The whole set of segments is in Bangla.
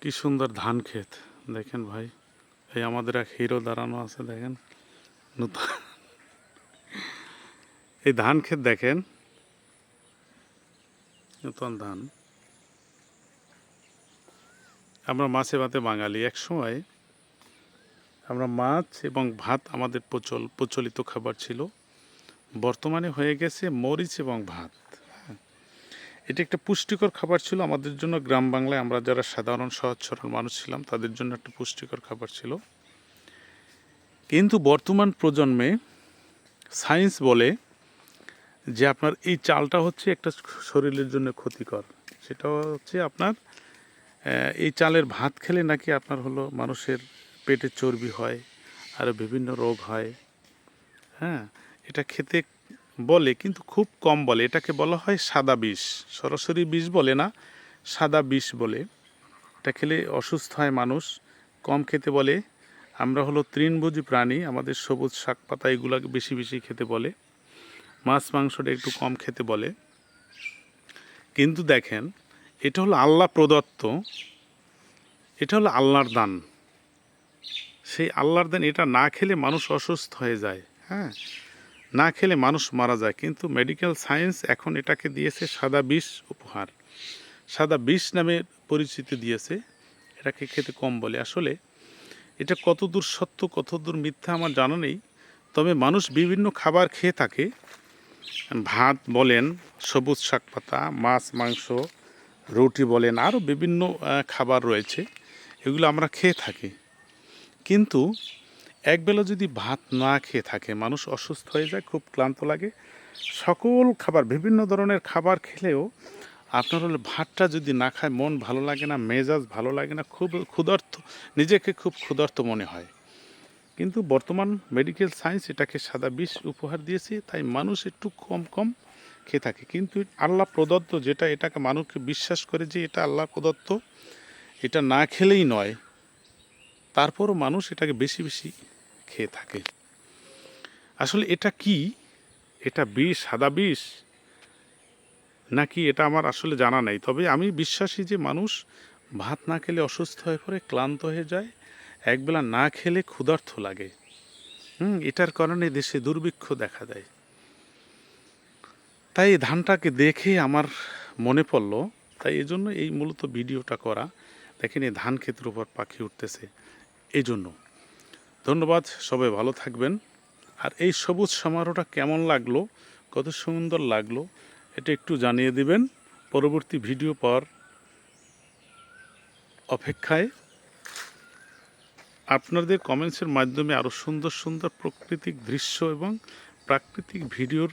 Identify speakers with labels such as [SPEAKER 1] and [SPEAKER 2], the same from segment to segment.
[SPEAKER 1] কি সুন্দর ধান ক্ষেত দেখেন ভাই। এই আমাদের এক হিরো দাঁড়ানো আছে দেখেন নতুন। এই ধান ক্ষেত দেখেন, নতুন ধান। আমরা মাছে ভাতে বাঙালি। এক সময় আমরা মাছ এবং ভাত আমাদের প্রচলিত খাবার ছিল। বর্তমানে হয়ে গেছে মরিচ এবং ভাত। এটা একটা পুষ্টিকর খাবার ছিল আমাদের জন্য। গ্রাম বাংলায় আমরা যারা সাধারণ সহজ সরল মানুষ ছিলাম তাদের জন্য একটা পুষ্টিকর খাবার ছিল। কিন্তু বর্তমান প্রজন্মে সায়েন্স বলে যে আপনার এই চালটা হচ্ছে একটা শরীরের জন্য ক্ষতিকর। সেটা হচ্ছে আপনার এই চালের ভাত খেলে নাকি আপনার হলো মানুষের পেটে চর্বি হয়, আরও বিভিন্ন রোগ হয়। হ্যাঁ, এটা খেতে বলে কিন্তু খুব কম বলে। এটাকে বলা হয় সাদা বিষ। সরাসরি বিষ বলে না, সাদা বিষ বলে। এটা খেলে অসুস্থ হয় মানুষ। কম খেতে বলে। আমরা হলো তৃণভোজী প্রাণী, আমাদের সবুজ শাক পাতা এগুলোকে বেশি বেশি খেতে বলে। মাছ মাংসটা একটু কম খেতে বলে। কিন্তু দেখেন, এটা হলো আল্লাহ প্রদত্ত, এটা হলো আল্লাহর দান। সেই আল্লাহর দান, এটা না খেলে মানুষ অসুস্থ হয়ে যায়। হ্যাঁ, না খেলে মানুষ মারা যায়। কিন্তু মেডিকেল সায়েন্স এখন এটাকে দিয়েছে সাদা বিষ উপহার। সাদা বিষ নামে পরিচিতি দিয়েছে। এটাকে খেতে কম বলে। আসলে এটা কতদূর সত্য কতদূর মিথ্যা আমার জানা নেই। তবে মানুষ বিভিন্ন খাবার খেয়ে থাকে। ভাত বলেন, সবুজ শাক পাতা, মাছ মাংস, রুটি বলেন, আরও বিভিন্ন খাবার রয়েছে, এগুলো আমরা খেয়ে থাকি। কিন্তু একবেলা যদি ভাত না খেয়ে থাকে মানুষ অসুস্থ হয়ে যায়, খুব ক্লান্ত লাগে। সকল খাবার, বিভিন্ন ধরনের খাবার খেলেও আপনার হলো ভাতটা যদি না খায় মন ভালো লাগে না, মেজাজ ভালো লাগে না, খুব ক্ষুধার্ত, নিজেকে খুব ক্ষুধার্ত মনে হয়। কিন্তু বর্তমান মেডিকেল সায়েন্স এটাকে সাদা বিষ উপহার দিয়েছে, তাই মানুষ একটু কম কম খেয়ে থাকে। কিন্তু আল্লাহ প্রদত্ত যেটা, এটাকে মানুষকে বিশ্বাস করে যে এটা আল্লাহ প্রদত্ত, এটা না খেলেই নয়, তারপরও মানুষ এটাকে বেশি বেশি খেয়ে থাকে। আসলে এটা কি? এটা বিষ, সাদা বিষ নাকি, এটা আমার আসলে জানা নেই। তবে আমি বিশ্বাসী যে মানুষ ভাত না খেলে অসুস্থ হয়ে পড়ে, ক্লান্ত হয়ে যায়, একবেলা না খেলে ক্ষুধার্ত লাগে। এটার কারণে দেশে দুর্ভিক্ষ দেখা দেয়। তাই এই ধানটাকে দেখে আমার মনে পড়ল, তাই এজন্য এই মূলত ভিডিওটা করা। দেখেন এই ধান ক্ষেতের উপর পাখি উঠতেছে, এই জন্য। ধন্যবাদ, সবাই ভালো থাকবেন। আর এই সবুজ সমারোহটা কেমন লাগলো, কত সুন্দর লাগলো, এটা একটু জানিয়ে দিবেন। পরবর্তী ভিডিও পাওয়ার অপেক্ষায়। আপনাদের কমেন্টসের মাধ্যমে আরও সুন্দর সুন্দর প্রাকৃতিক দৃশ্য এবং প্রাকৃতিক ভিডিওর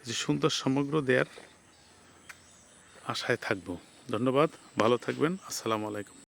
[SPEAKER 1] যে সুন্দর সমগ্র দেওয়ার আশায় থাকব। ধন্যবাদ, ভালো থাকবেন। আসসালামু আলাইকুম।